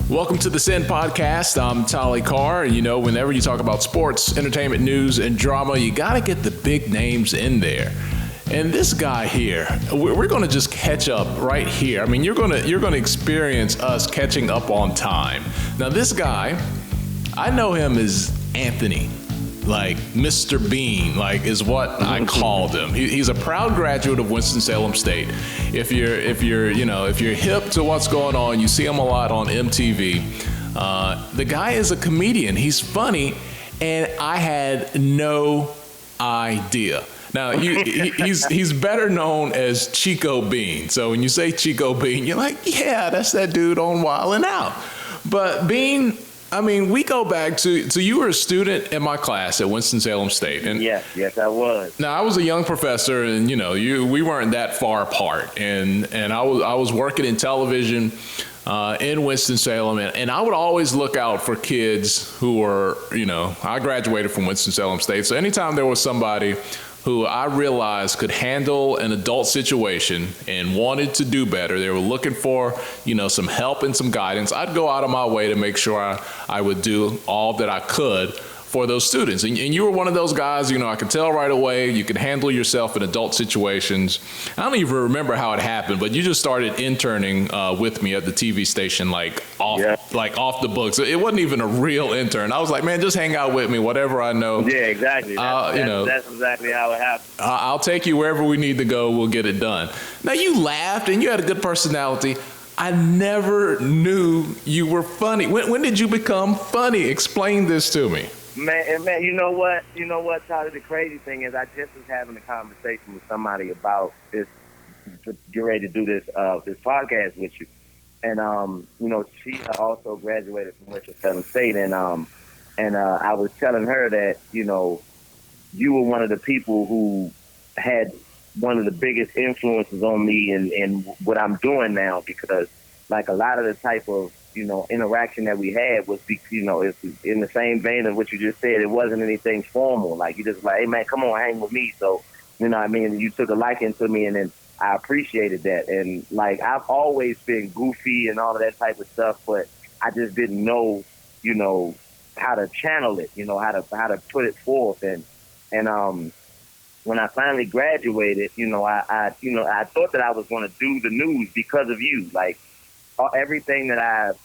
Welcome to the SENDPodcast. I'm Tolly Carr. You know, whenever you talk about sports, entertainment, news, and drama, you got to get the big names in there. And this guy here, we're going to just catch up right here. I mean, you're going to experience us catching up on time. Now, this guy, I know him as Anthony, like Mr. Bean, like is what I called him. He's a proud graduate of Winston-Salem State. If you're hip to what's going on, you see him a lot on MTV. The guy is a comedian. He's funny, and I had no idea. Now, he's better known as Chico Bean. So when you say Chico Bean, you're like, yeah, that's that dude on WildnOut. But Bean, I mean, we go back to you were a student in my class at Winston-Salem State. And yes, I was. Now, I was a young professor, and we weren't that far apart. And I was working in television in Winston-Salem, and I would always look out for kids who were, I graduated from Winston-Salem State. So anytime there was somebody who I realized could handle an adult situation and wanted to do better, they were looking for, some help and some guidance, I'd go out of my way to make sure I would do all that I could for those students. And you were one of those guys, I could tell right away you could handle yourself in adult situations. I don't even remember how it happened, but you just started interning with me at the TV station, like off the books. It wasn't even a real intern. I was like, man, just hang out with me, whatever I know. Yeah, exactly. That's exactly how it happened. I'll take you wherever we need to go. We'll get it done. Now, you laughed and you had a good personality. I never knew you were funny. When did you become funny? Explain this to me. Man, you know what, Tyler, the crazy thing is I just was having a conversation with somebody about this, get ready to do this podcast with you. And, she also graduated from Winston-Salem State. And I was telling her that, you were one of the people who had one of the biggest influences on me in what I'm doing now, because like a lot of the type of, interaction that we had was, it's in the same vein of what you just said. It wasn't anything formal. Like, you just like, hey, man, come on, hang with me. So, you know what I mean? You took a liking to me, and then I appreciated that. And, like, I've always been goofy and all of that type of stuff, but I just didn't know, how to channel it, how to put it forth. And when I finally graduated, I thought that I was going to do the news because of you. Like, everything that I've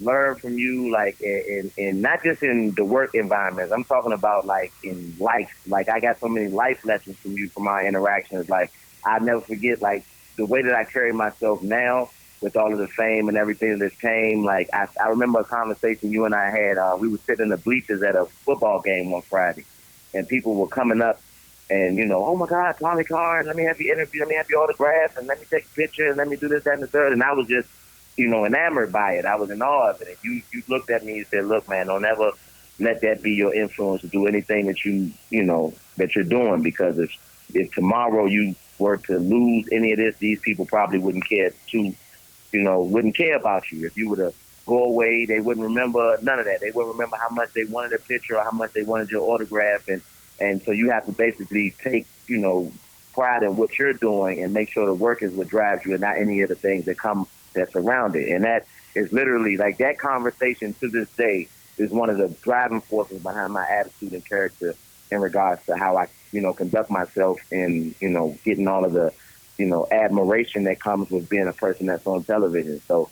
learned from you, like, and not just in the work environment. I'm talking about, like, in life. Like, I got so many life lessons from you from our interactions. Like, I'll never forget, like, the way that I carry myself now with all of the fame and everything that came. Like, I remember a conversation you and I had. We were sitting in the bleachers at a football game on Friday, and people were coming up and, oh, my God, Tommy Carr, let me have your interview, let me have your autograph, and let me take a picture, and let me do this, that, and the third. And I was just, enamored by it. I was in awe of it. And you looked at me and said, look, man, don't ever let that be your influence to do anything that that you're doing, because if tomorrow you were to lose any of this, these people probably wouldn't care wouldn't care about you. If you were to go away, they wouldn't remember none of that. They wouldn't remember how much they wanted a picture or how much they wanted your autograph. And so you have to basically take, pride in what you're doing and make sure the work is what drives you and not any of the things that surround it. And that is literally, like, that conversation to this day is one of the driving forces behind my attitude and character in regards to how I, conduct myself and, getting all of the, admiration that comes with being a person that's on television. So,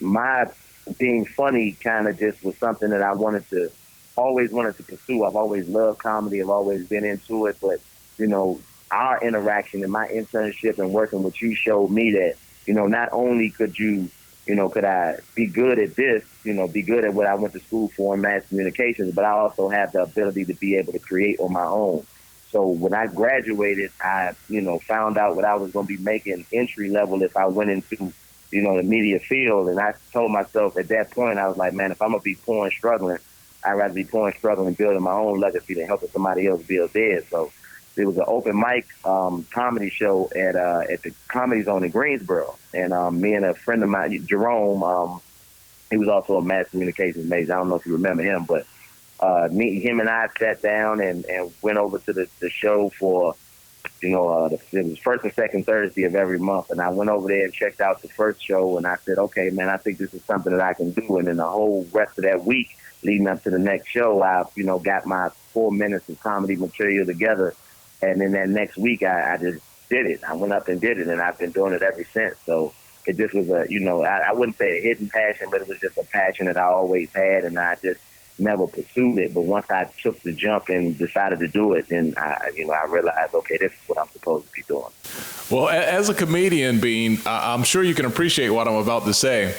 my being funny kind of just was something that I always wanted to pursue. I've always loved comedy. I've always been into it. But, our interaction and my internship and working with you showed me that, not only could could I be good at this, be good at what I went to school for in mass communications, but I also have the ability to be able to create on my own. So when I graduated, I, found out what I was going to be making entry level if I went into, the media field. And I told myself at that point, I was like, man, if I'm going to be poor and struggling, I'd rather be poor and struggling and building my own legacy than helping somebody else build theirs. So there was an open mic comedy show at the Comedy Zone in Greensboro. And me and a friend of mine, Jerome, he was also a mass communications major. I don't know if you remember him, but him and I sat down and went over to the show for it was first and second Thursday of every month. And I went over there and checked out the first show, and I said, okay, man, I think this is something that I can do. And then the whole rest of that week leading up to the next show, I, got my 4 minutes of comedy material together. And then that next week, I just did it. I went up and did it, and I've been doing it ever since. So it just was I wouldn't say a hidden passion, but it was just a passion that I always had, and I just never pursued it. But once I took the jump and decided to do it, then I realized, okay, this is what I'm supposed to be doing. Well, as a comedian, Bean, I'm sure you can appreciate what I'm about to say.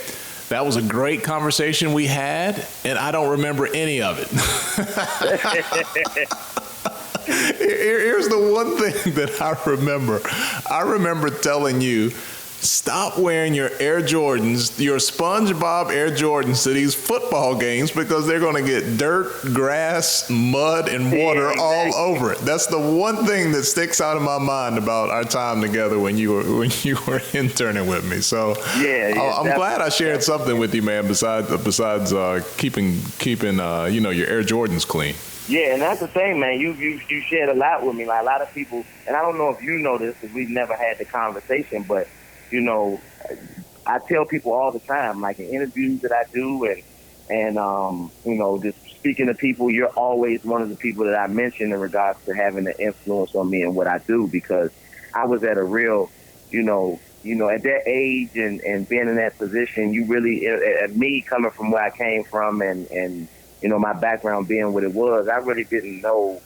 That was a great conversation we had, and I don't remember any of it. Here's the one thing that I remember. I remember telling you, stop wearing your Air Jordans, your SpongeBob Air Jordans to these football games because they're going to get dirt, grass, mud, and water all over it. That's the one thing that sticks out of my mind about our time together when you were interning with me. So I'm glad I shared something with you, man. Besides keeping your Air Jordans clean. Yeah, and that's the thing, man. You shared a lot with me. Like a lot of people, and I don't know if you know this because we've never had the conversation, but I tell people all the time, like in interviews that I do and just speaking to people, you're always one of the people that I mention in regards to having an influence on me and what I do, because I was at a real, at that age and being in that position, you really, me coming from where I came from and my background being what it was, I really didn't know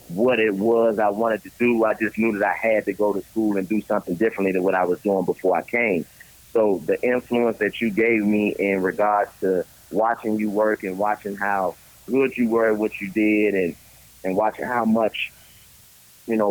what it was I wanted to do. I just knew that I had to go to school and do something differently than what I was doing before I came. So the influence that you gave me in regards to watching you work and watching how good you were at what you did and watching how much,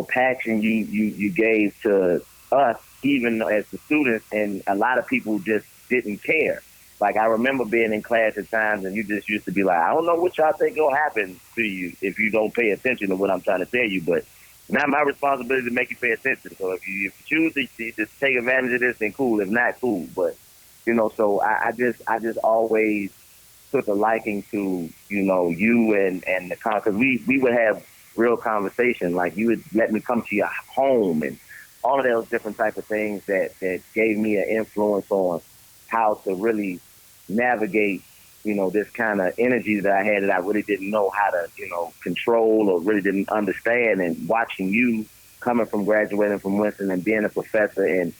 passion you gave to us, even as the students, and a lot of people just didn't care. Like, I remember being in class at times, and you just used to be like, I don't know what y'all think will happen to you if you don't pay attention to what I'm trying to tell you, but it's not my responsibility to make you pay attention. So if you choose to just take advantage of this, then cool. If not, cool. But, so I just always took a liking to, you and the because we would have real conversation. Like, you would let me come to your home and all of those different type of things that gave me an influence on how to really navigate, this kind of energy that I had that I really didn't know how to, control or really didn't understand. And watching you coming from graduating from Winston and being a professor and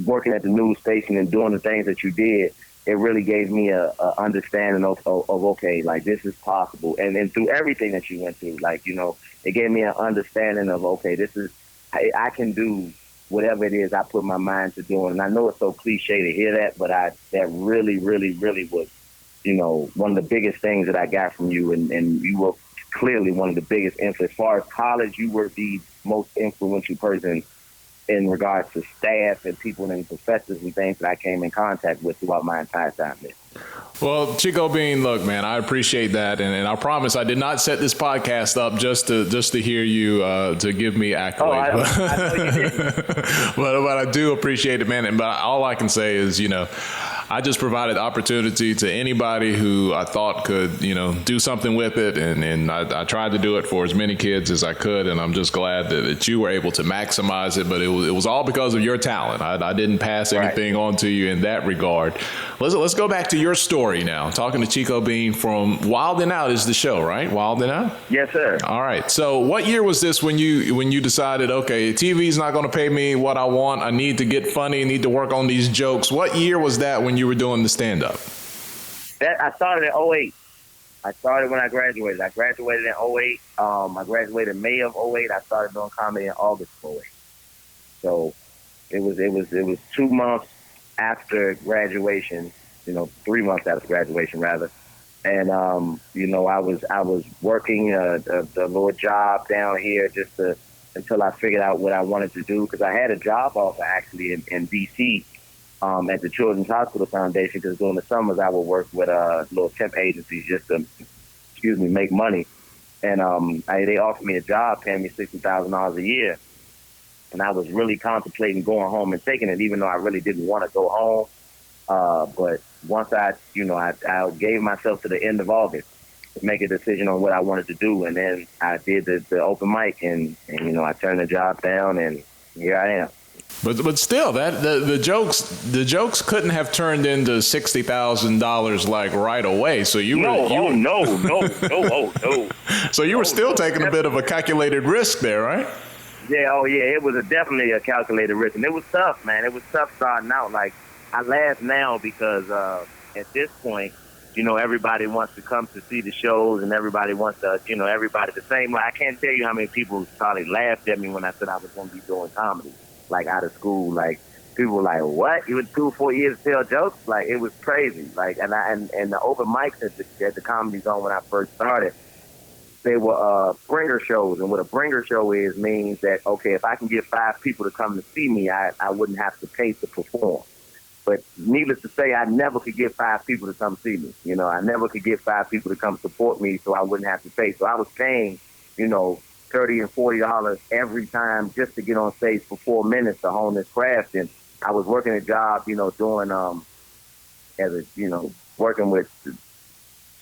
working at the news station and doing the things that you did, it really gave me a understanding of okay, like, this is possible. And through everything that you went through, like, it gave me an understanding of, okay, this is, I can do whatever it is I put my mind to doing. And I know it's so cliche to hear that, but that really, really, really was, one of the biggest things that I got from you. And you were clearly one of the biggest influence. As far as college, you were the most influential person in regards to staff and people and professors and things that I came in contact with throughout my entire time there. Well, Chico Bean, look, man, I appreciate that, and I promise I did not set this podcast up just to hear you to give me accolades. I know you didn't. but I do appreciate it, man. But all I can say is, I just provided opportunity to anybody who I thought could, do something with it, and I tried to do it for as many kids as I could, and I'm just glad that you were able to maximize it. But it was all because of your talent. I didn't pass anything on to you in that regard. Let's go back to your story now. Talking to Chico Bean from WildnOut is the show, right? WildnOut? Yes, sir. All right. So what year was this when you decided, okay, TV's not going to pay me what I want. I need to get funny. I need to work on these jokes. What year was that when you were doing the stand-up? I started in 2008. I started when I graduated. I graduated in 2008. I graduated in May of 2008. I started doing comedy in August of 2008. So it was 2 months after graduation, 3 months after graduation rather. And, I was working a little job down here until I figured out what I wanted to do, because I had a job offer actually in D.C. At the Children's Hospital Foundation, because during the summers I would work with little temp agencies just to, make money. And they offered me a job paying me $60,000 a year. And I was really contemplating going home and taking it, even though I really didn't want to go home. But once I gave myself to the end of August, make a decision on what I wanted to do. And then I did the open mic, and I turned the job down, and here I am. But still, that the jokes couldn't have turned into $60,000 like right away. So no. So you were still taking a bit of a calculated risk there, right? Yeah, it was definitely a calculated risk, and it was tough, man. It was tough starting out. Like, I laugh now because at this point, everybody wants to come to see the shows, and everybody wants to, everybody the same. Like, I can't tell you how many people probably laughed at me when I said I was going to be doing comedy, like, out of school. Like, people were like, "What? You went 2 or 4 years to tell jokes?" Like, it was crazy. Like, and the open mics at the Comedy Zone when I first started, they were bringer shows, and what a bringer show means that, okay, if I can get 5 people to come to see me, I wouldn't have to pay to perform. But needless to say, I never could get 5 people to come see me. I never could get 5 people to come support me, so I wouldn't have to pay. So I was paying, $30 and $40 every time just to get on stage for 4 minutes to hone this craft. And I was working a job, doing working with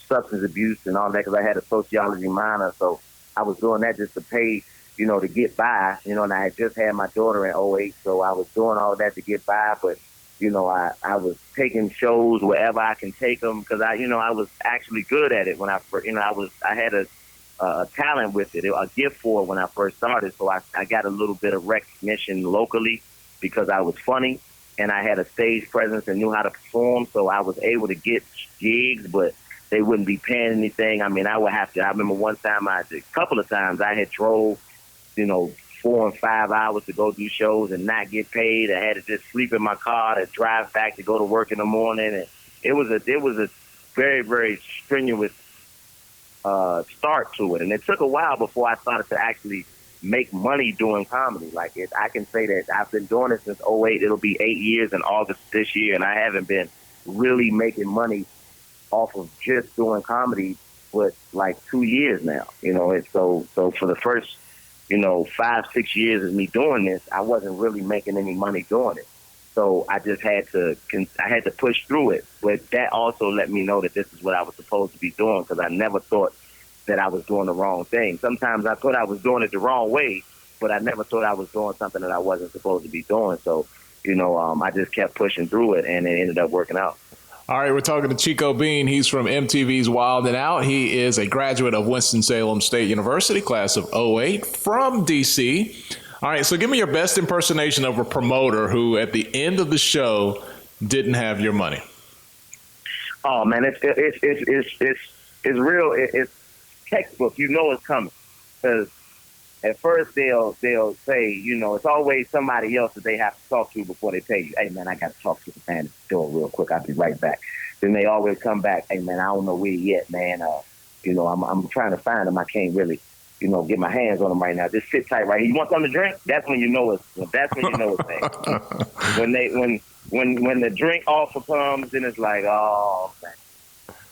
substance abuse and all that, because I had a sociology minor. So I was doing that just to pay, to get by, and I had just had my daughter in '08, so I was doing all that to get by. But I was taking shows wherever I can take them, because I was actually good at it when I had a talent with it, a gift for it when I first started. So I got a little bit of recognition locally because I was funny and I had a stage presence and knew how to perform. So I was able to get gigs, but they wouldn't be paying anything. I mean, I remember one time, a couple of times I had drove, 4 and 5 hours to go do shows and not get paid. I had to just sleep in my car to drive back to go to work in the morning. And it was a very, very strenuous start to it. And it took a while before I started to actually make money doing comedy. Like, I can say that I've been doing it since '08. It'll be 8 years in August this year, and I haven't been really making money off of just doing comedy for like 2 years now. And so for the first 5-6 years of me doing this, I wasn't really making any money doing it. So I just had to push through it. But that also let me know that this is what I was supposed to be doing, because I never thought that I was doing the wrong thing. Sometimes I thought I was doing it the wrong way, but I never thought I was doing something that I wasn't supposed to be doing. So, I just kept pushing through it, and it ended up working out. All right, we're talking to Chico Bean. He's from MTV's WildnOut. He is a graduate of Winston-Salem State University, class of '08, from D.C. All right, so give me your best impersonation of a promoter who, at the end of the show, didn't have your money. Oh man, it's real. It's textbook. It's coming, because at first they'll say, it's always somebody else that they have to talk to before they pay you. Hey, man, I got to talk to the man at the door real quick. I'll be right back. Then they always come back. Hey, man, I don't know where he at, man. I'm trying to find him. I can't really, get my hands on him right now. Just sit tight right here. You want something to drink? That's when you know it's bad. when the drink offer comes, then it's like, oh, man.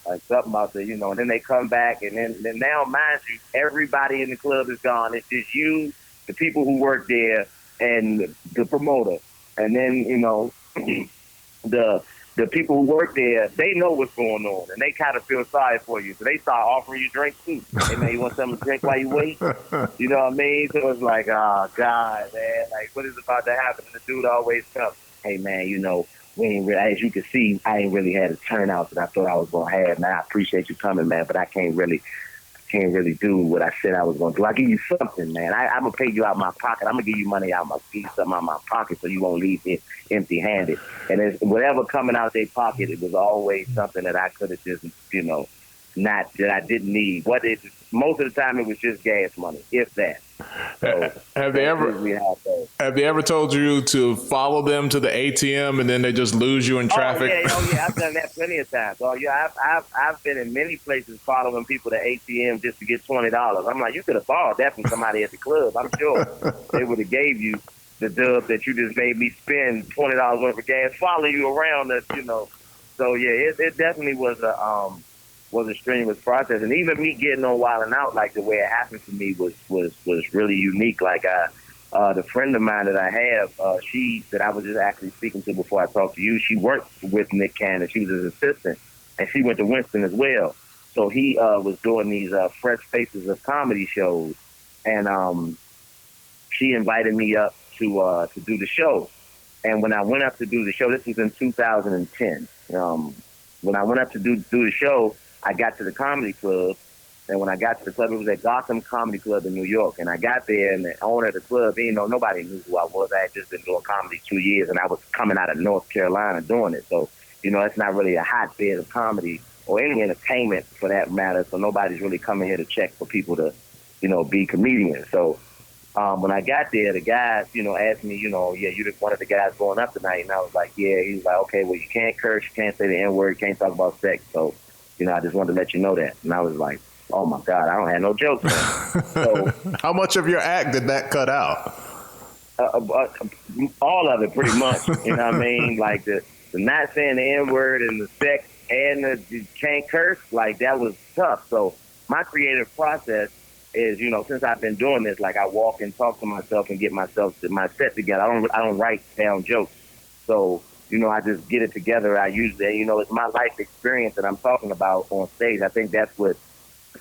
Like something about the, and then they come back, and then now, mind you, everybody in the club is gone. It's just you, the people who work there, and the promoter. And then, the people who work there, they know what's going on, and they kind of feel sorry for you. So they start offering you drinks too. Hey, man, you want something to drink while you wait? You know what I mean? So it's like, oh, God, man, like, what is about to happen? And the dude always comes, hey, man, we ain't really, as you can see, I ain't really had a turnout that I thought I was gonna have. Man, I appreciate you coming, man, but I can't really do what I said I was gonna do. I'll give you something, man. I'm gonna pay you out of my pocket. I'm gonna give you money out. I'm gonna give you something out of my pocket so you won't leave it empty-handed. And it's whatever coming out their pocket, it was always something that I could have just, not that I didn't need. Most of the time, it was just gas money, if that. So, have they ever told you to follow them to the ATM and then they just lose you in traffic? Oh yeah, I've done that plenty of times. Oh yeah, I've been in many places following people to ATM just to get $20. I'm like, you could have borrowed that from somebody at the club. I'm sure they would have gave you the dub that you just made me spend $20 worth of gas, follow you around. So yeah, it definitely was a strenuous process. And even me getting on WildnOut, like the way it happened for me was really unique. Like the friend of mine that I have, that I was just actually speaking to before I talked to you, she worked with Nick Cannon. She was his assistant, and she went to Winston as well. So he was doing these Fresh Faces of Comedy shows, and she invited me up to do the show. And when I went up to do the show, this was in 2010. When I went up to do the show, I got to the comedy club. And when I got to the club, it was at Gotham Comedy Club in New York. And I got there, and the owner of the club, nobody knew who I was. I had just been doing comedy 2 years, and I was coming out of North Carolina doing it. So, it's not really a hotbed of comedy or any entertainment for that matter. So nobody's really coming here to check for people to, be comedians. So when I got there, the guy, asked me, yeah, you're one of the guys going up tonight. And I was like, yeah. He was like, okay, well, you can't curse, you can't say the N-word, you can't talk about sex. So, I just wanted to let you know that. And I was like, oh, my God, I don't have no jokes. So, how much of your act did that cut out? All of it, pretty much. You know what I mean? Like the not saying the N-word and the sex and the can't curse, like that was tough. So my creative process is, since I've been doing this, like I walk and talk to myself and get my set together. I don't write down jokes. So, I just get it together. I use it. It's my life experience that I'm talking about on stage. I think that's what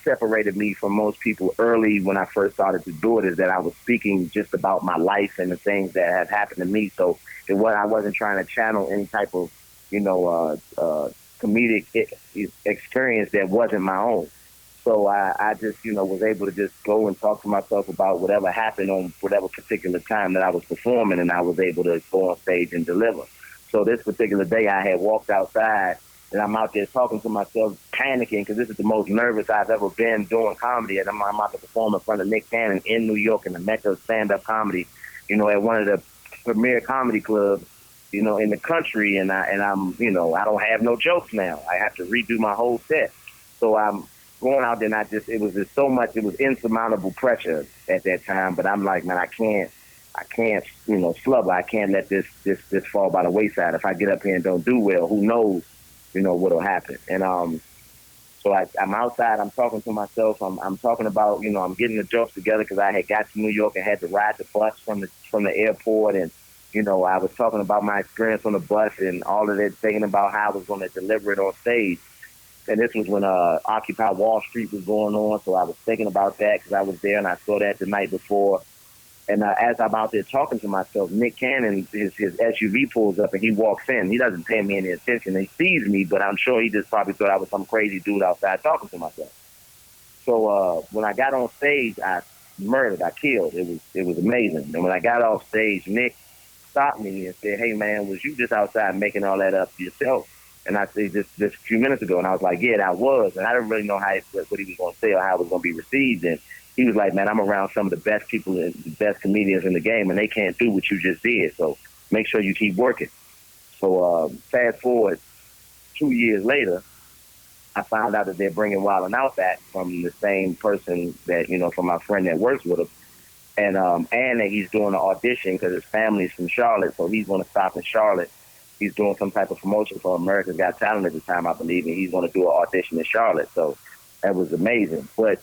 separated me from most people early when I first started to do it, is that I was speaking just about my life and the things that have happened to me. So I wasn't trying to channel any type of, comedic experience that wasn't my own. So I just, was able to just go and talk to myself about whatever happened on whatever particular time that I was performing, and I was able to go on stage and deliver. So this particular day I had walked outside, and I'm out there talking to myself, panicking, because this is the most nervous I've ever been doing comedy. And I'm out to perform in front of Nick Cannon in New York in the Metro stand-up comedy, at one of the premier comedy clubs, in the country. And I'm, I don't have no jokes now. I have to redo my whole set. So I'm going out there, and it was just so much, it was insurmountable pressure at that time. But I'm like, man, I can't, slubber. I can't let this fall by the wayside. If I get up here and don't do well, who knows, what'll happen. And so I'm outside, I'm talking to myself, I'm talking about, I'm getting the jokes together, because I had got to New York and had to ride the bus from the airport. And, I was talking about my experience on the bus and all of that, thinking about how I was going to deliver it on stage. And this was when Occupy Wall Street was going on, so I was thinking about that, because I was there and I saw that the night before. And as I'm out there talking to myself, Nick Cannon, his SUV pulls up and he walks in. He doesn't pay me any attention. He sees me, but I'm sure he just probably thought I was some crazy dude outside talking to myself. So when I got on stage, I murdered, I killed. It was amazing. And when I got off stage, Nick stopped me and said, hey, man, was you just outside making all that up yourself? And I said, just a few minutes ago. And I was like, yeah, that was. And I didn't really know what he was going to say or how it was going to be received. And he was like, man, I'm around some of the best people and the best comedians in the game, and they can't do what you just did. So make sure you keep working. So fast forward 2 years later, I found out that they're bringing WildnOut back from the same person that, from my friend that works with him. And that he's doing an audition, because his family's from Charlotte, so he's going to stop in Charlotte. He's doing some type of promotion for America's Got Talent at the time, I believe, and he's going to do an audition in Charlotte. So that was amazing. But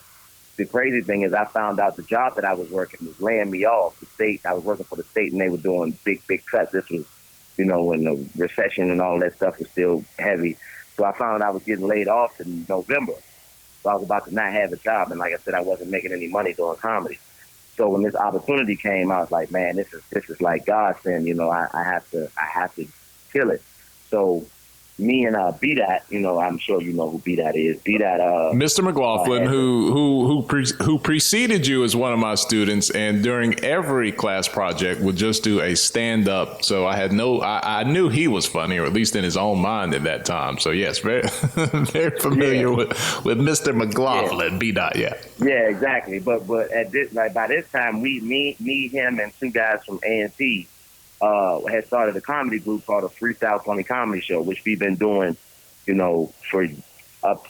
the crazy thing is, I found out the job that I was working was laying me off. The state, I was working for the state, and they were doing big cuts. This was, when the recession and all that stuff was still heavy. So I found out I was getting laid off in November. So I was about to not have a job, and like I said, I wasn't making any money doing comedy. So when this opportunity came, I was like, man, this is like God sent. I have to kill it. So me and B-Dot, I'm sure you know who B-Dot is. B-Dot, Mr. McLaughlin, who preceded you as one of my students, and during every class project would just do a stand-up. So I knew he was funny, or at least in his own mind at that time. So yes, very very familiar with Mr. McLaughlin, yeah. B-Dot, yeah. Yeah, exactly. But at this, by this time, me, him, and two guys from A&T had started a comedy group called a Freestyle Funny Comedy Show, which we've been doing, for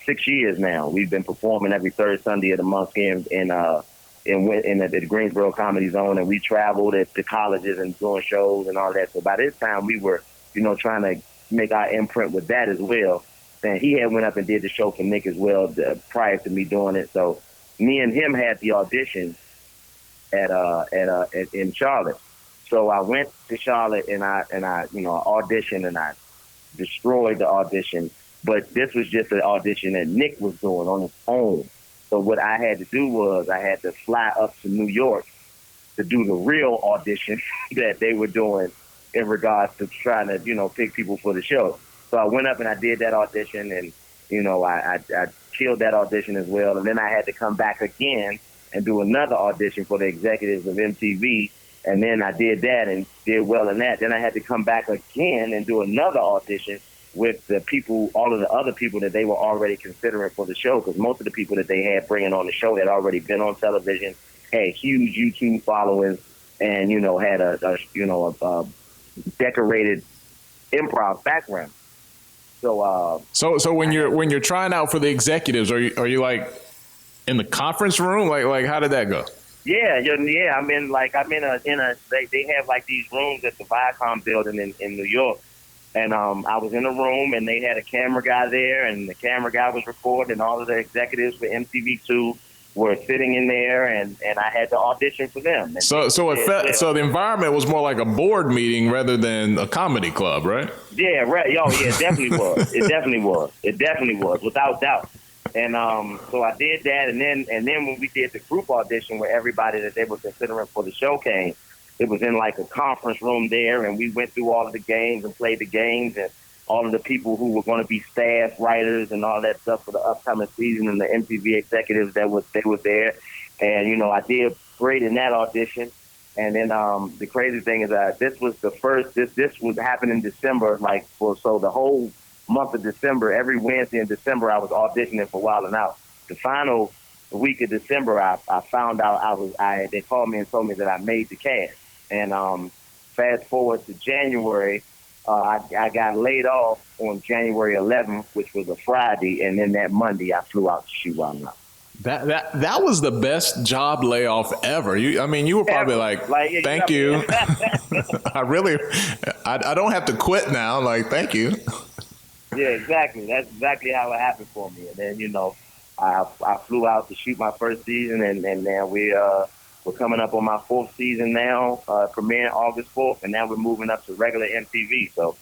6 years now. We've been performing every third Sunday of the month here in the Greensboro Comedy Zone, and we traveled at the colleges and doing shows and all that. So by this time, we were, trying to make our imprint with that as well. And he had went up and did the show for Nick as well prior to me doing it. So me and him had the audition in Charlotte. So I went to Charlotte and I auditioned, and I destroyed the audition. But this was just an audition that Nick was doing on his own. So what I had to do was I had to fly up to New York to do the real audition that they were doing in regards to trying to, pick people for the show. So I went up and I did that audition, and, I killed that audition as well. And then I had to come back again and do another audition for the executives of MTV. And then I did that and did well in that. Then I had to come back again and do another audition with the people, all of the other people that they were already considering for the show, because most of the people that they had bringing on the show had already been on television, had huge YouTube followings, and had a decorated improv background. So when you're trying out for the executives, are you like in the conference room? Like how did that go? Yeah. They have like these rooms at the Viacom building in New York. And I was in a room, and they had a camera guy there, and the camera guy was recording, and all of the executives for MTV2 were sitting in there, and I had to audition for them. And so the environment was more like a board meeting rather than a comedy club, right? Yeah, right. Oh, yeah, it definitely was. It definitely was, without doubt. And so I did that, and then when we did the group audition where everybody that they were considering for the show came, it was in like a conference room there, and we went through all of the games and played the games, and all of the people who were going to be staff writers and all that stuff for the upcoming season, and the MTV executives they were there. And I did great in that audition. And then the crazy thing is that this was the first. This was happening in December, so the whole month of December, every Wednesday in December, I was auditioning for WildnOut. The final week of December, I found out they called me and told me that I made the cast. And fast forward to January, I got laid off on January 11th, which was a Friday, and then that Monday I flew out to shoot WildnOut. That was the best job layoff ever. You were probably like thank you. I don't have to quit now. Like, thank you. Yeah, exactly. That's exactly how it happened for me. And then I flew out to shoot my first season, and then we're coming up on my fourth season now, premiering August 4th, and now we're moving up to regular MTV. So,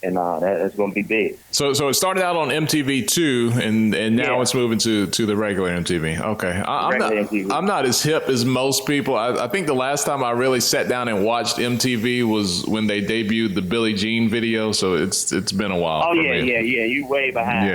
and that's going to be big. So it started out on MTV2, and now it's moving to the regular MTV. Okay, I'm not as hip as most people. I think the last time I really sat down and watched MTV was when they debuted the Billie Jean video. So it's been a while. Oh yeah, you way behind.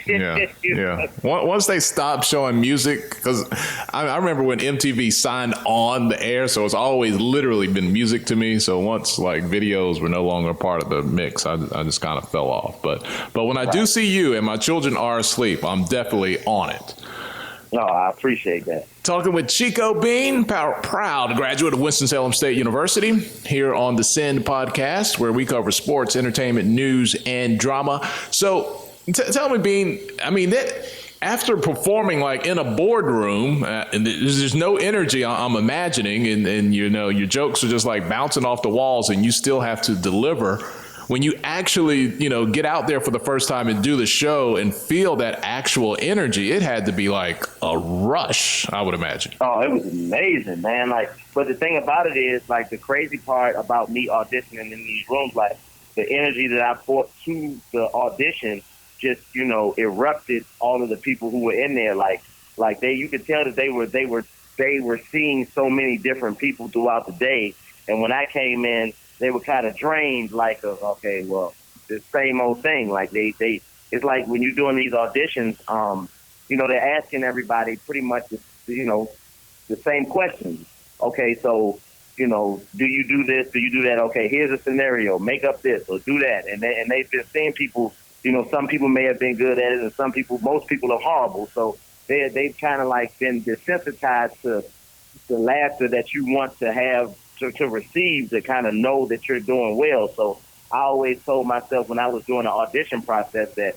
Yeah. Once they stopped showing music, because I remember when MTV signed on the air, so it's always literally been music to me. So once like videos were no longer part of the mix, I just kind of fell off. But when I do see you and my children are asleep, I'm definitely on it. No, I appreciate that. Talking with Chico Bean, proud graduate of Winston-Salem State University, here on the SENDPodcast, where we cover sports, entertainment, news, and drama. So tell me, Bean, that after performing like in a boardroom, and there's no energy, I'm imagining, and your jokes are just like bouncing off the walls, and you still have to deliver. When you actually, get out there for the first time and do the show and feel that actual energy, it had to be like a rush, I would imagine. Oh, it was amazing, man. But the thing about it is, the crazy part about me auditioning in these rooms, the energy that I brought to the audition just, erupted all of the people who were in there. You could tell that they were seeing so many different people throughout the day. And when I came in, they were kind of drained, okay, well, the same old thing. It's like when you're doing these auditions, they're asking everybody pretty much, the same questions. Okay, so, do you do this? Do you do that? Okay, here's a scenario. Make up this or do that. And they've been seeing people, some people may have been good at it, and most people are horrible. So they've kind of been desensitized to the laughter that you want to have to receive, to kind of know that you're doing well. So I always told myself when I was doing the audition process that,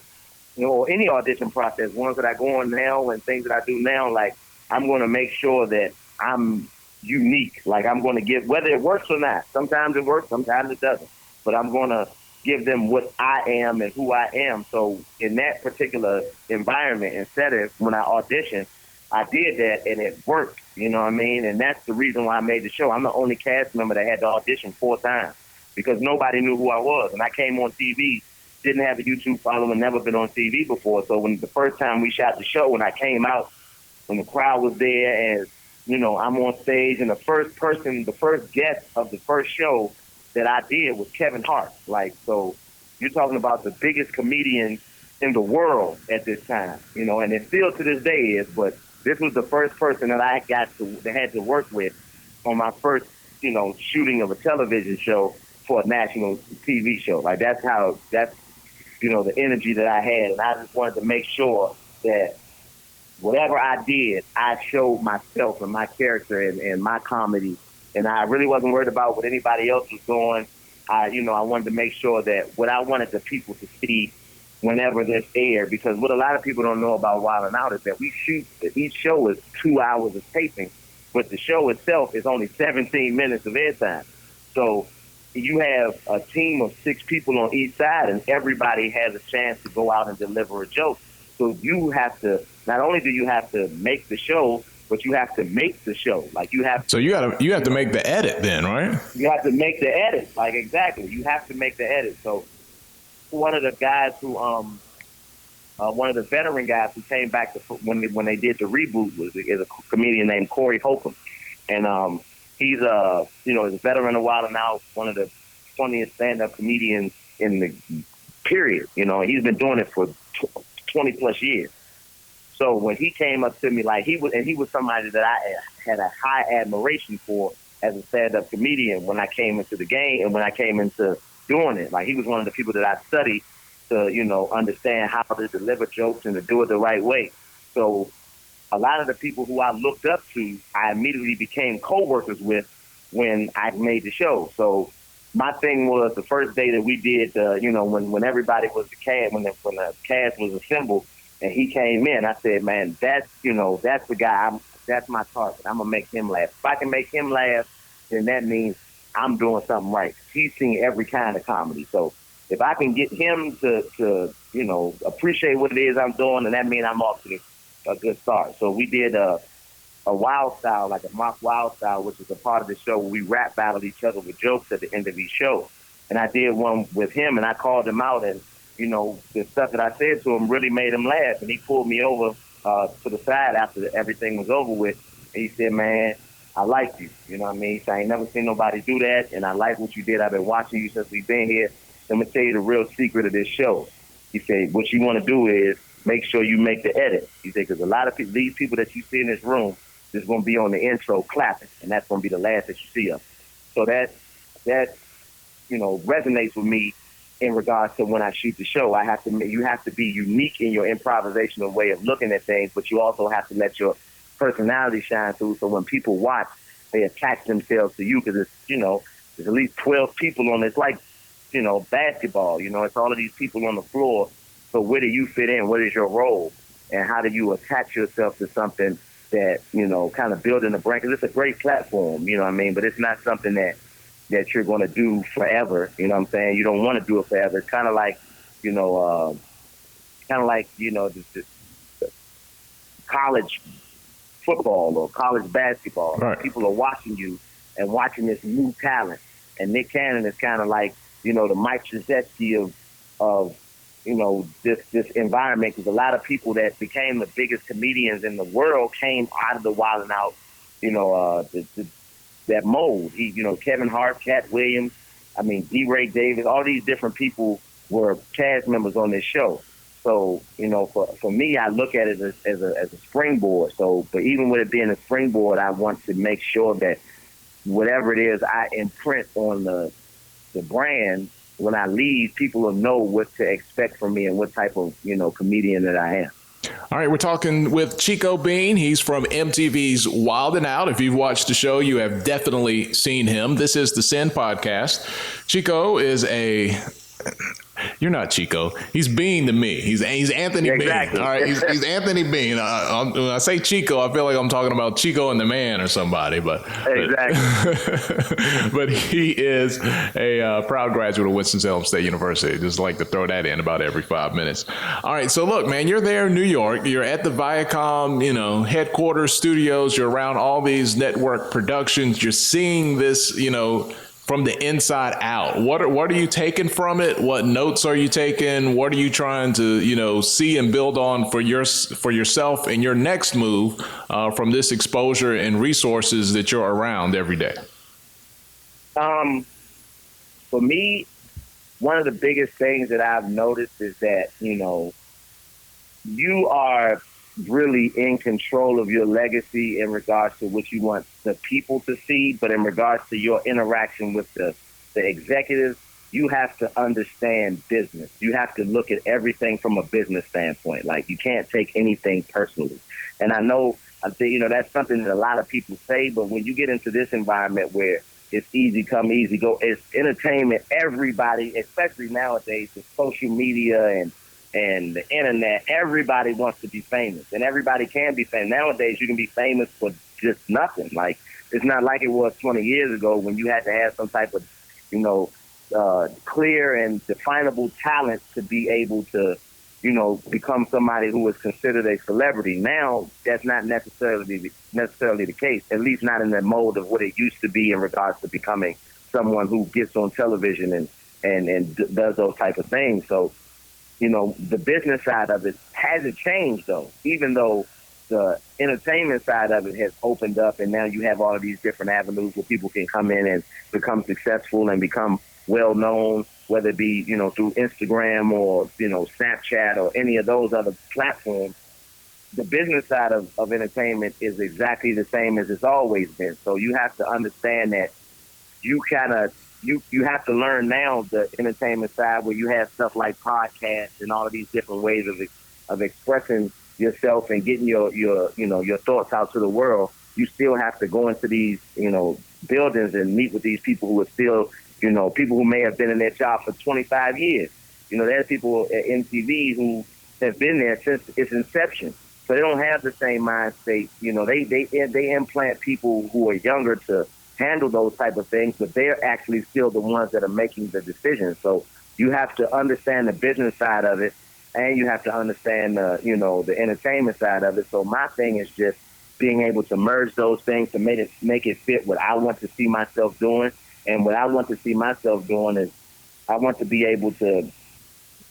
or any audition process, ones that I go on now and things that I do now, I'm going to make sure that I'm unique. I'm going to give, whether it works or not. Sometimes it works, sometimes it doesn't. But I'm going to give them what I am and who I am. So in that particular environment and setting, when I auditioned, I did that and it worked. You know what I mean? And that's the reason why I made the show. I'm the only cast member that had to audition 4 times because nobody knew who I was. And I came on TV didn't have a YouTube following, never been on TV before. So when the first time we shot the show, when I came out, when the crowd was there, and I'm on stage, and the first guest of the first show that I did was Kevin Hart. Like, so you're talking about the biggest comedian in the world at this time, and it still to this day is. But this was the first person that I had to work with on my first, shooting of a television show for a national TV show. Like, that's the energy that I had, and I just wanted to make sure that whatever I did, I showed myself and my character and my comedy, and I really wasn't worried about what anybody else was doing. I wanted to make sure that what I wanted the people to see whenever this aired, because what a lot of people don't know about WildnOut is that each show is 2 hours of taping, but the show itself is only 17 minutes of airtime. So you have a team of 6 people on each side, and everybody has a chance to go out and deliver a joke. So you have to, not only do you have to make the show, but you have to make the show. Like, you have. So you have to make the edit then, right? You have to make the edit. Like, exactly. You have to make the edit. So one of the guys who, one of the veteran guys who came back when they did the reboot is a comedian named Corey Holcomb, and he's a veteran of WildnOut, one of the funniest stand-up comedians in the period. He's been doing it for 20 plus years. So when he came up to me, like, he was somebody that I had a high admiration for as a stand-up comedian when I came into the game and when I came into doing it. Like, he was one of the people that I studied to, understand how to deliver jokes and to do it the right way. So a lot of the people who I looked up to, I immediately became co-workers with when I made the show. So my thing was, the first day that we did, when everybody was the cast, when the cast was assembled and he came in, I said, man, that's the guy. That's my target. I'm gonna make him laugh. If I can make him laugh, then that means I'm doing something right. He's seen every kind of comedy. So if I can get him to appreciate what it is I'm doing, then that means I'm off to a good start. So we did a wild style, like a mock wild style, which is a part of the show where we rap battled each other with jokes at the end of each show. And I did one with him, and I called him out, and the stuff that I said to him really made him laugh. And he pulled me over to the side after everything was over with, and he said, man, I like you. You know what I mean? He said, I ain't never seen nobody do that, and I like what you did. I've been watching you since we've been here. I'm going to tell you the real secret of this show. He said, what you want to do is make sure you make the edit. He said, because a lot of people, these people that you see in this room, is going to be on the intro clapping, and that's going to be the last that you see of. So that resonates with me in regards to when I shoot the show. You have to be unique in your improvisational way of looking at things, but you also have to let your personality shine through. So when people watch, they attach themselves to you, because there's at least 12 people on this, like, basketball. It's all of these people on the floor. So where do you fit in? What is your role? And how do you attach yourself to something that, kind of building a brand? Because it's a great platform, but it's not something that you're going to do forever. You know what I'm saying? You don't want to do it forever. It's kind of like, the college football or college basketball. Right. People are watching you and watching this new talent. And Nick Cannon is kind of like, the Mike Krzyzewski of this environment, because a lot of people that became the biggest comedians in the world came out of the WildnOut, that mold. Kevin Hart, Cat Williams, D. Ray Davis, all these different people were cast members on this show. So, for me, I look at it as a springboard. So, but even with it being a springboard, I want to make sure that whatever it is I imprint on the brand, when I leave, people will know what to expect from me and what type of, comedian that I am. All right, we're talking with Chico Bean. He's from MTV's WildnOut. If you've watched the show, you have definitely seen him. This is the SENDPodcast. Chico is You're not Chico. He's Bean to me. He's Anthony exactly. Bean. All right, he's Anthony Bean. When I say Chico, I feel like I'm talking about Chico and the Man or somebody. Exactly. But he is a proud graduate of Winston-Salem State University. Just like to throw that in about every 5 minutes. All right, so look, man, you're there in New York. You're at the Viacom, headquarters studios. You're around all these network productions. You're seeing this, from the inside out? What are you taking from it? What notes are you taking? What are you trying to, see and build on for yourself and your next move from this exposure and resources that you're around every day? For me, one of the biggest things that I've noticed is that, you are really in control of your legacy in regards to what you want the people to see, but in regards to your interaction with the executives, you have to understand business. You have to look at everything from a business standpoint. Like, you can't take anything personally. And I think, that's something that a lot of people say, but when you get into this environment where it's easy come, easy go, it's entertainment, everybody, especially nowadays with social media and the internet, everybody wants to be famous, and everybody can be famous. Nowadays, you can be famous for just nothing. Like, it's not like it was 20 years ago when you had to have some type of, clear and definable talent to be able to, become somebody who is considered a celebrity. Now, that's not necessarily the case, at least not in the mold of what it used to be in regards to becoming someone who gets on television and does those type of things. So, the business side of it hasn't changed, though, even though the entertainment side of it has opened up, and now you have all of these different avenues where people can come in and become successful and become well-known, whether it be, through Instagram or, Snapchat or any of those other platforms. The business side of entertainment is exactly the same as it's always been. So you have to understand that you have to learn now the entertainment side, where you have stuff like podcasts and all of these different ways of expressing yourself and getting your thoughts out to the world. You still have to go into these, buildings and meet with these people who are still, people who may have been in their job for 25 years. There's people at MTV who have been there since its inception. So they don't have the same mind state. They implant people who are younger to handle those type of things, but they're actually still the ones that are making the decisions. So you have to understand the business side of it, and you have to understand the entertainment side of it. So my thing is just being able to merge those things to make it fit what I want to see myself doing. And what I want to see myself doing is I want to be able to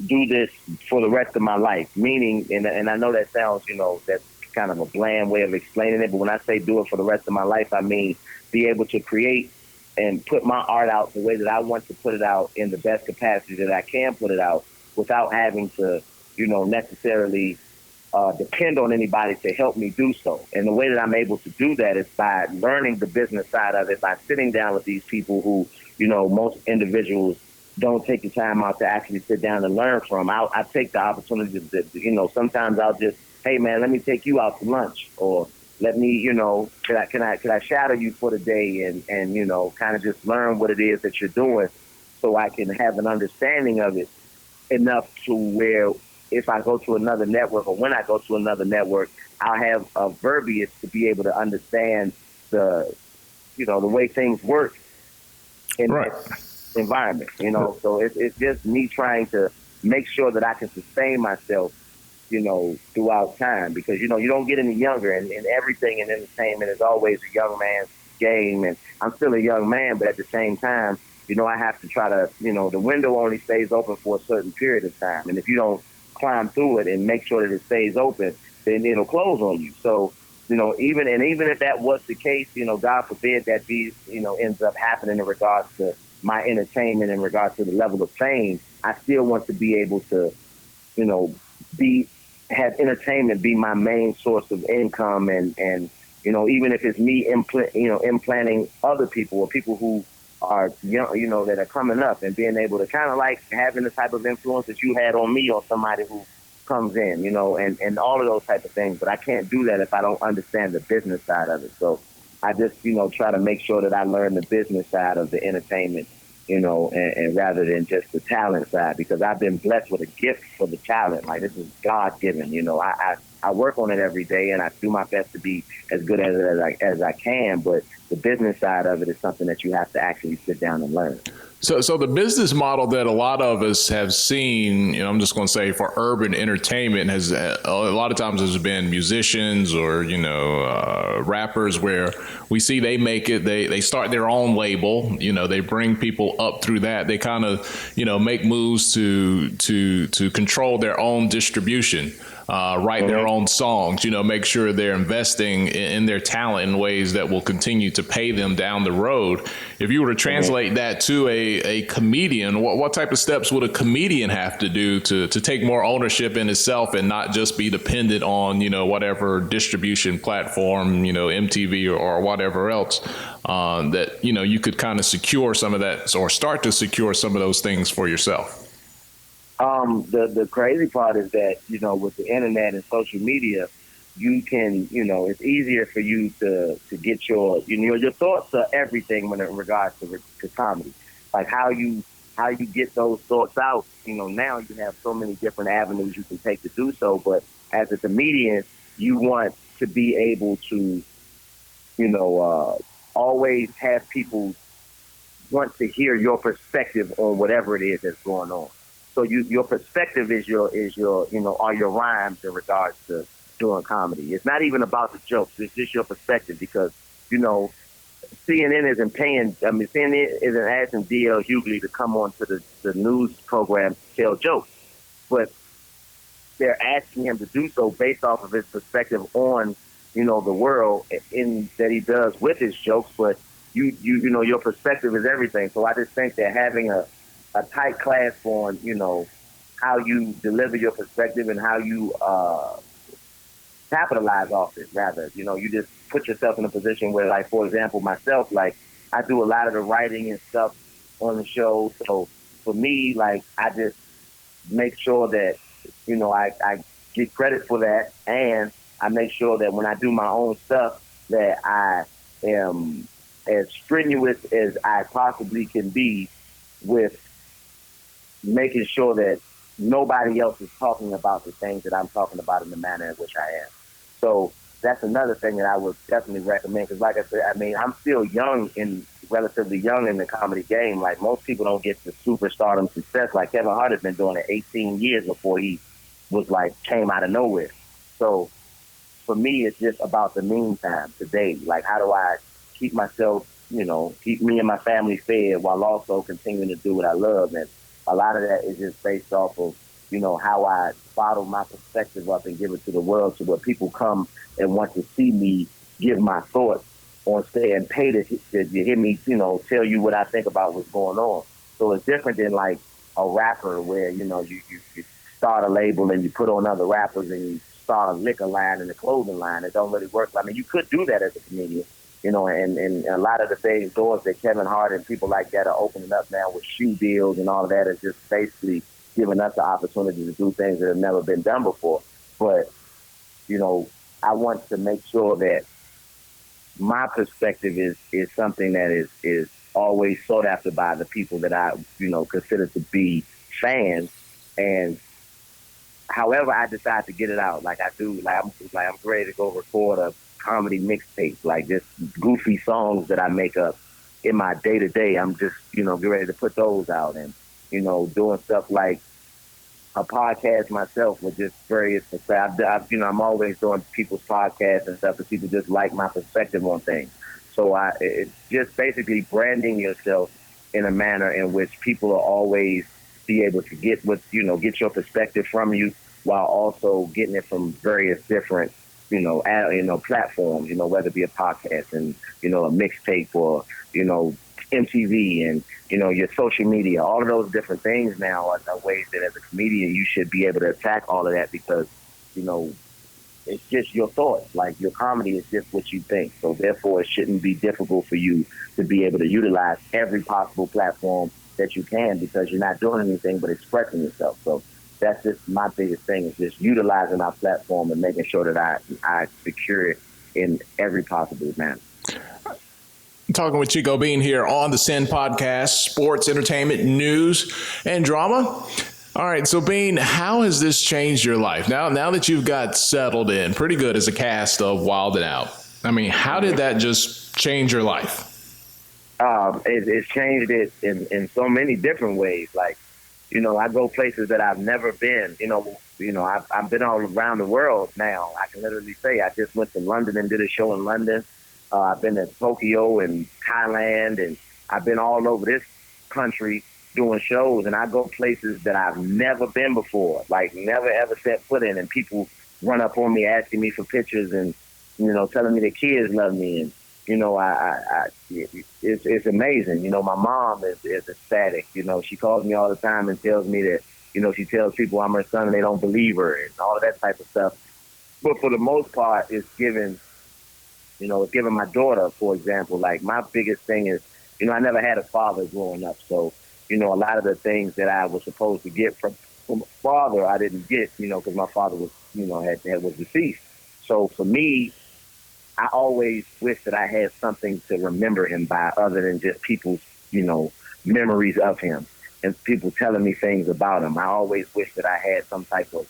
do this for the rest of my life. Meaning, and I know that sounds, that's kind of a bland way of explaining it, but when I say do it for the rest of my life, I mean be able to create and put my art out the way that I want to put it out in the best capacity that I can put it out without having to, necessarily depend on anybody to help me do so. And the way that I'm able to do that is by learning the business side of it, by sitting down with these people who, most individuals don't take the time out to actually sit down and learn from. I take the opportunity to, sometimes I'll just, hey man, let me take you out to lunch, or let me, can I shadow you for the day and kind of just learn what it is that you're doing, so I can have an understanding of it enough to where if I go to another network, or when I go to another network, I'll have a verbiage to be able to understand the way things work in that environment, So it's just me trying to make sure that I can sustain myself, throughout time, because, you don't get any younger, and everything in entertainment is always a young man's game. And I'm still a young man, but at the same time, I have to try to, the window only stays open for a certain period of time. And if you don't climb through it and make sure that it stays open, then it'll close on you. So, even if that was the case, God forbid that these, ends up happening in regards to my entertainment, in regards to the level of fame, I still want to be able to, have entertainment be my main source of income, and even if it's me implanting other people or people who are young, that are coming up, and being able to kind of like having the type of influence that you had on me, or somebody who comes in, and all of those type of things. But I can't do that if I don't understand the business side of it. So I just, try to make sure that I learn the business side of the entertainment, and rather than just the talent side, because I've been blessed with a gift for the talent. Like, this is God given, I work on it every day, and I do my best to be as good as I can. But the business side of it is something that you have to actually sit down and learn. So the business model that a lot of us have seen, I'm just going to say for urban entertainment has a lot of times has been musicians or, rappers where we see they make it, they start their own label, they bring people up through that. They kind of, make moves to control their own distribution. Write their own songs, make sure they're investing in their talent in ways that will continue to pay them down the road. If you were to translate that to a comedian, what type of steps would a comedian have to do to take more ownership in itself and not just be dependent on, whatever distribution platform, MTV or whatever else, that, you could kind of secure some of that or start to secure some of those things for yourself? The crazy part is that, with the internet and social media, you can, it's easier for you to get your thoughts are everything when it regards to comedy. Like how you get those thoughts out, now you have so many different avenues you can take to do so. But as a comedian, you want to be able to, always have people want to hear your perspective on whatever it is that's going on. So your perspective is your are your rhymes in regards to doing comedy. It's not even about the jokes. It's just your perspective because, CNN isn't CNN isn't asking D.L. Hughley to come on to the news program to tell jokes. But they're asking him to do so based off of his perspective on, the world in that he does with his jokes. But your perspective is everything. So I just think that having a tight class on, how you deliver your perspective and how you capitalize off it, rather. You just put yourself in a position where, like, for example, myself, like, I do a lot of the writing and stuff on the show. So for me, like, I just make sure that, I get credit for that. And I make sure that when I do my own stuff, that I am as strenuous as I possibly can be with making sure that nobody else is talking about the things that I'm talking about in the manner in which I am. So that's another thing that I would definitely recommend. Because like I said, I'm still relatively young in the comedy game. Like most people don't get the superstardom success. Like Kevin Hart has been doing it 18 years before he was came out of nowhere. So for me, it's just about the meantime today. Like how do I keep myself, keep me and my family fed while also continuing to do what I love. And a lot of that is just based off of, how I bottle my perspective up and give it to the world so where people come and want to see me give my thoughts on stage and pay to hear me, tell you what I think about what's going on. So it's different than like a rapper where, you start a label and you put on other rappers and you start a liquor line and a clothing line. It don't really work. You could do that as a comedian. And a lot of the same doors that Kevin Hart and people like that are opening up now with shoe deals and all of that is just basically giving us the opportunity to do things that have never been done before. But, I want to make sure that my perspective is something that is always sought after by the people that I, consider to be fans. And however I decide to get it out, like I do, I'm ready to go record a comedy mixtape, like just goofy songs that I make up in my day to day. I'm just, get ready to put those out and, doing stuff like a podcast myself with just various, I'm always doing people's podcasts and stuff because people just like my perspective on things. So it's just basically branding yourself in a manner in which people will always be able to get get your perspective from you while also getting it from various different platforms, whether it be a podcast and, a mixtape or, MTV and, your social media, all of those different things now are ways that as a comedian, you should be able to attack all of that because, it's just your thoughts. Like your comedy is just what you think. So therefore it shouldn't be difficult for you to be able to utilize every possible platform that you can because you're not doing anything but expressing yourself. So that's just my biggest thing is just utilizing our platform and making sure that I secure it in every possible manner. Talking with Chico Bean here on the SENDPodcast, sports, entertainment, news, and drama. All right, so Bean, how has this changed your life? Now that you've got settled in pretty good as a cast of WildnOut, I mean, how did that just change your life? It's changed it in so many different ways. Like, I go places that I've never been. I've been all around the world now. I can literally say I just went to London and did a show in London. I've been to Tokyo and Thailand, and I've been all over this country doing shows. And I go places that I've never been before, like never ever set foot in. And people run up on me asking me for pictures and, telling me the kids love me. And, it's amazing. My mom is ecstatic. She calls me all the time and tells me that, she tells people I'm her son and they don't believe her and all of that type of stuff. But for the most part, it's giving my daughter, for example, like my biggest thing is, I never had a father growing up. So, a lot of the things that I was supposed to get from a father, I didn't get, because my father was, was deceased. So for me, I always wish that I had something to remember him by other than just people's, memories of him and people telling me things about him. I always wish that I had some type of,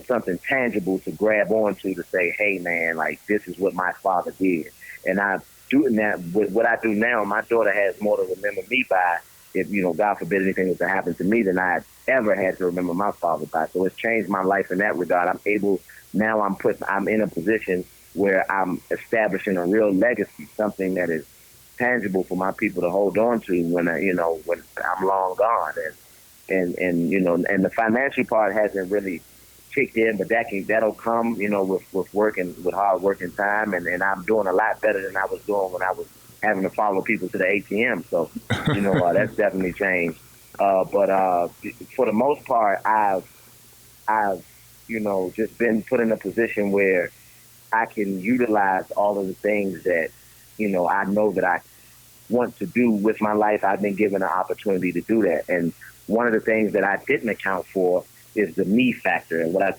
something tangible to grab onto to say, hey, man, like, this is what my father did. And I doing that with what I do now, my daughter has more to remember me by if, God forbid anything was to happen to me than I ever had to remember my father by. So it's changed my life in that regard. I'm in a position where I'm establishing a real legacy, something that is tangible for my people to hold on to when I'm long gone. And the financial part hasn't really kicked in, but that'll come, with work and with hard work and time. And I'm doing a lot better than I was doing when I was having to follow people to the ATM. So, that's definitely changed. But for the most part, I've just been put in a position where I can utilize all of the things that, I know that I want to do with my life. I've been given an opportunity to do that. And one of the things that I didn't account for is the me factor. And when I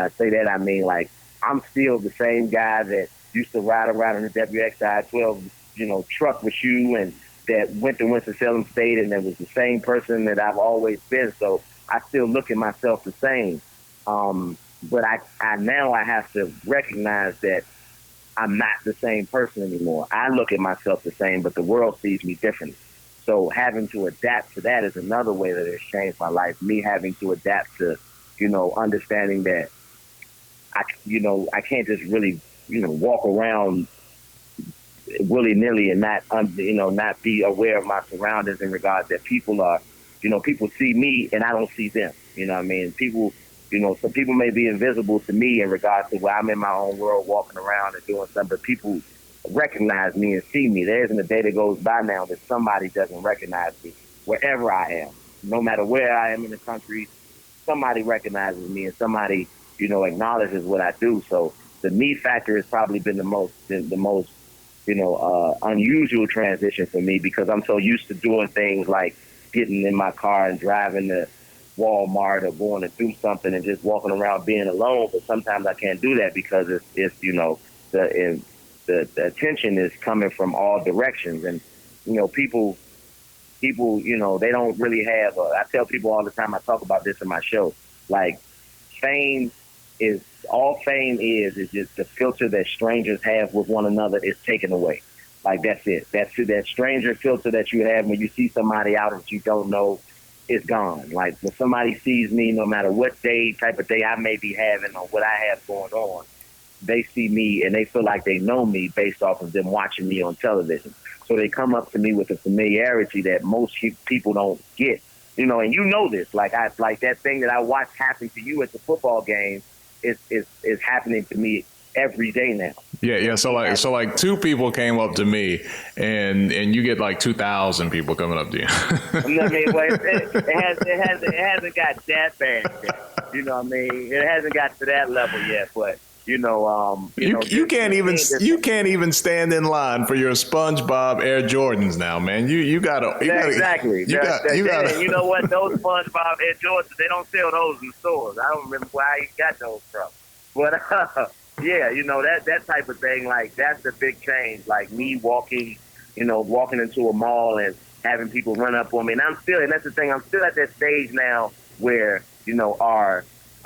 say that, I mean, like, I'm still the same guy that used to ride around in the WXI-12, truck with you and that went to Winston-Salem State and that was the same person that I've always been. So I still look at myself the same. But I now have to recognize that I'm not the same person anymore. I look at myself the same, but the world sees me differently. So having to adapt to that is another way that it's changed my life. Me having to adapt to, understanding that I can't just really, walk around willy-nilly and not be aware of my surroundings in regards that people are, people see me and I don't see them. You know what I mean? People, some people may be invisible to me in regards to where I'm in my own world walking around and doing something, but people recognize me and see me. There isn't a day that goes by now that somebody doesn't recognize me wherever I am. No matter where I am in the country, somebody recognizes me and somebody, acknowledges what I do. So the me factor has probably been the most unusual transition for me because I'm so used to doing things like getting in my car and driving to Walmart or going to do something and just walking around being alone. But sometimes I can't do that because it's the attention is coming from all directions. And, people, they don't really have, I tell people all the time, I talk about this in my show, like fame is just the filter that strangers have with one another is taken away. Like that's it. That stranger filter that you have when you see somebody out that you don't know is gone. Like when somebody sees me, no matter what type of day I may be having or what I have going on, they see me and they feel like they know me based off of them watching me on television. So they come up to me with a familiarity that most people don't get. And this. Like that thing that I watched happen to you at the football game is happening to me every day now. Yeah. So like two people came up to me, and you get like 2,000 people coming up to you. I mean, well, it hasn't got that bad yet. It hasn't got to that level yet, but. You can't even stand in line for your SpongeBob Air Jordans now, man. You gotta exactly. You know what? Those SpongeBob Air Jordans, they don't sell those in the stores. I don't remember where I got those from. But yeah, that type of thing. Like that's the big change. Like me walking into a mall and having people run up on me, and that's the thing. I'm still at that stage now where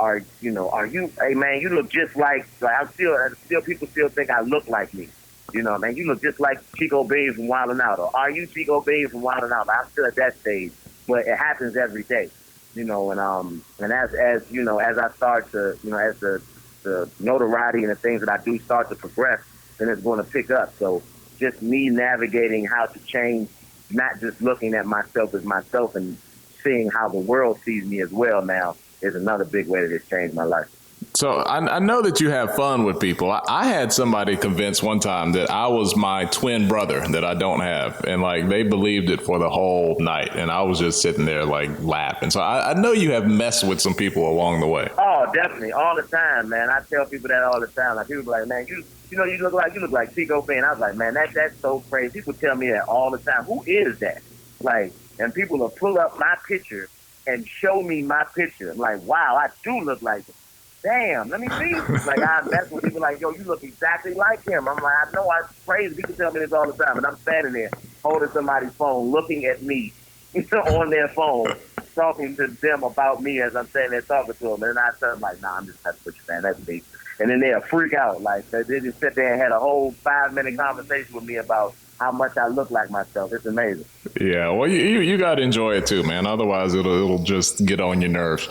are you, hey man, you look just like I'm still people still think I look like me. You know, man, you look just like Chico Bean from WildnOut, or are you Chico Bean from WildnOut? I'm still at that stage, but it happens every day. You know, and as you know, as I start to, you know, as the notoriety and the things that I do start to progress, then it's going to pick up. So just me navigating how to change, not just looking at myself as myself and seeing how the world sees me as well now is another big way that it's changed my life. So I know that you have fun with people. I had somebody convince one time that I was my twin brother that I don't have. And like they believed it for the whole night. And I was just sitting there like laughing. So I know you have messed with some people along the way. Oh, definitely. All the time, man. I tell people that all the time. Like people be like, man, you know, you look like Chico Bean. I was like, man, that's so crazy. People tell me that all the time. Who is that? Like, and people will pull up my picture and show me my picture. I'm like, wow, I do look like him. Damn, let me see. Like, that's when people like, yo, you look exactly like him. I'm like, I know, I'm crazy. People tell me this all the time. And I'm standing there holding somebody's phone, looking at me on their phone, talking to them about me as I'm standing there talking to them. And I tell them, like, nah, I'm just happy with you, man. That's me. And then they'll freak out. Like, they just sit there and had a whole 5-minute conversation with me about how much I look like myself. It's amazing. Yeah, well, you got to enjoy it too, man. Otherwise, it'll just get on your nerves.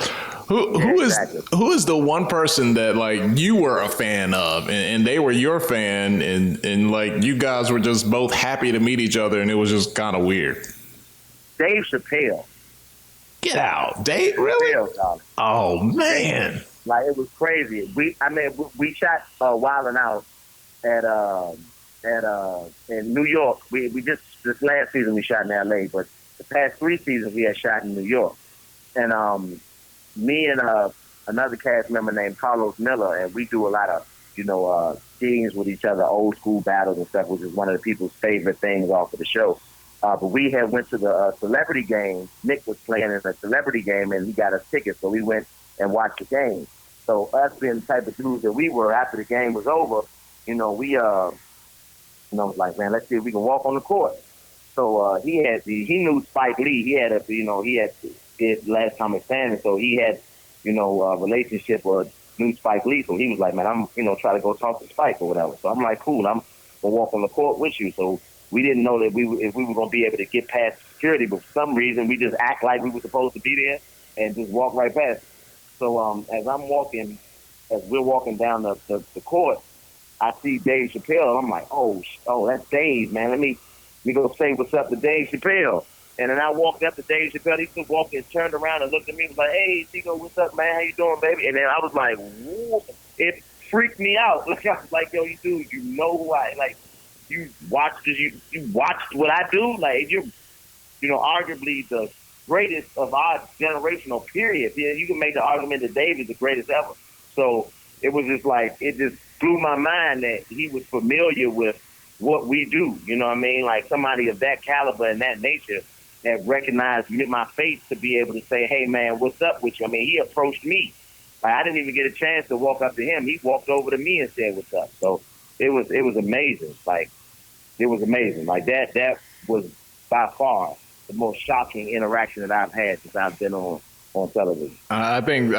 Who is the one person that like you were a fan of and they were your fan and like you guys were just both happy to meet each other and it was just kind of weird? Dave Chappelle. Get out, Dave? Really? Chappelle, oh man! Like it was crazy. We shot WildnOut in New York. We just this last season we shot in LA, but the past 3 seasons we had shot in New York. And me and another cast member named Carlos Miller, and we do a lot of scenes with each other, old school battles and stuff, which is one of the people's favorite things off of the show. But we had went to the celebrity game. Nick was playing in a celebrity game, and he got us tickets, so we went and watched the game. So us being the type of dudes that we were, after the game was over, we was like, man, let's see if we can walk on the court. So he knew Spike Lee. He had his Last Comic Standing, so he had, a relationship or knew Spike Lee. So he was like, man, I'm, try to go talk to Spike or whatever. So I'm like, cool, I'm gonna walk on the court with you. So we didn't know that if we were gonna be able to get past security, but for some reason we just act like we were supposed to be there and just walk right past. So as we're walking down the court, I see Dave Chappelle, and I'm like, oh, that's Dave, man. Let me go say what's up to Dave Chappelle. And then I walked up to Dave Chappelle. He just walked and turned around and looked at me and was like, hey, Chico, what's up, man? How you doing, baby? And then I was like, whoa. It freaked me out. Like, I was like, yo, you know who you watched what I do? Like, you're, arguably the greatest of our generational period. Yeah, you can make the argument that Dave is the greatest ever. So it was just like, it just blew my mind that he was familiar with what we do. You know what I mean? Like somebody of that caliber and that nature that recognized my face to be able to say, hey, man, what's up with you? I mean, he approached me. Like, I didn't even get a chance to walk up to him. He walked over to me and said, what's up? So it was amazing. Like, it was amazing. Like, that was by far the most shocking interaction that I've had since I've been on television. I think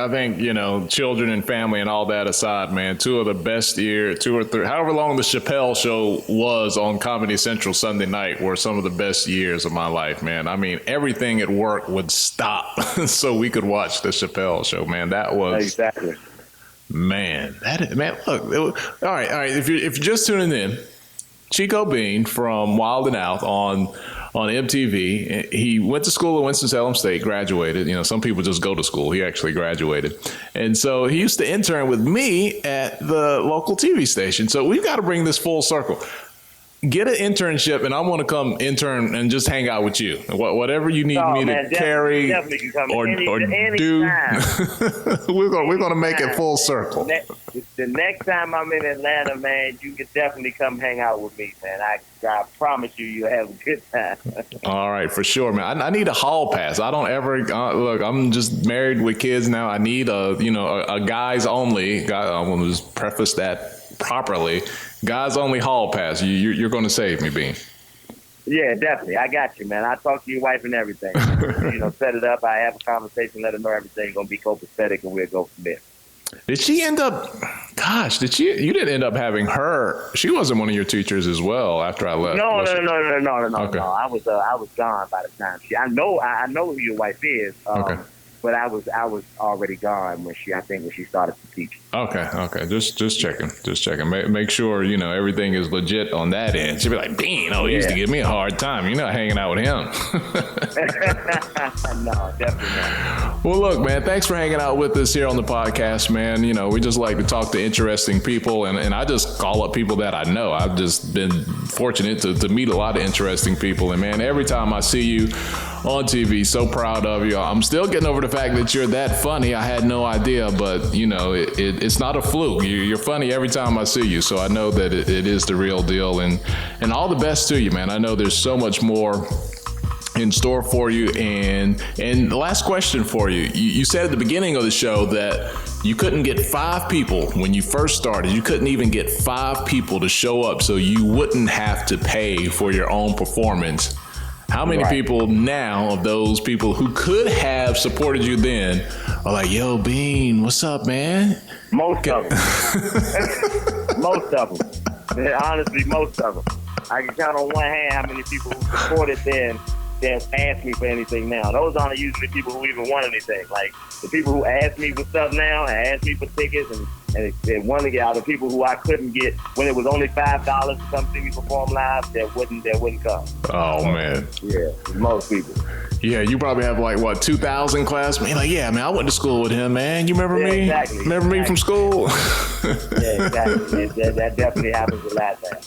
children and family and all that aside, man, 2 of the best year, 2 or 3, however long the Chappelle show was on Comedy Central Sunday night were some of the best years of my life, man. I mean, everything at work would stop so we could watch the Chappelle show, man. That was exactly, man. Look, all right. If you're just tuning in, Chico Bean from WildnOut on MTV. He went to school at Winston-Salem State, graduated. Some people just go to school. He actually graduated. And so he used to intern with me at the local TV station. So we've got to bring this full circle. Get an internship, and I want to come intern and just hang out with you. Whatever you need to carry or do, we're going to make it full circle. The next time I'm in Atlanta, man, you can definitely come hang out with me, man. I promise you'll have a good time. All right, for sure, man. I need a hall pass. I don't ever look. I'm just married with kids now. I need a guys only. I want to just preface that properly. Guys only hall pass. You're going to save me, Bean. Yeah, definitely. I got you, man. I talk to your wife and everything. Set it up. I have a conversation, let her know everything's going to be copacetic, and we'll go from there. Did she end up? Gosh, you didn't end up having her? She wasn't one of your teachers as well after I left. No. Okay. No. I was gone by the time I know who your wife is. Okay. But I was already gone when she started to teach. Okay. Just checking. Make sure, everything is legit on that end. She'd be like, Bean, he used to give me a hard time. You're not hanging out with him. No, definitely not. Well, look, man, thanks for hanging out with us here on the podcast, man. We just like to talk to interesting people, and I just call up people that I know. I've just been fortunate to meet a lot of interesting people. And, man, every time I see you on TV, so proud of you. I'm still getting over the fact that you're that funny. I had no idea, but, it's not a fluke. You're funny every time I see you, so I know that it is the real deal. And all the best to you, man. I know there's so much more in store for you. And the last question for you. You said at the beginning of the show that you couldn't get 5 people when you first started. You couldn't even get 5 people to show up so you wouldn't have to pay for your own performance. How many people now of those people who could have supported you then are like, yo, Bean, what's up, man? Most of them. Most of them. Honestly, most of them. I can count on one hand how many people who supported then ask me for anything now. Those aren't usually people who even want anything. Like the people who ask me for stuff now and ask me for tickets and want to get out, the people who I couldn't get when it was only $5 to come see me perform live, that wouldn't come. Oh man. Yeah, most people. Yeah, you probably have 2,000 classmates. Like, yeah, man, I went to school with him, man. You remember me? Exactly. Remember me from school? Yeah, exactly. That definitely happens a lot now.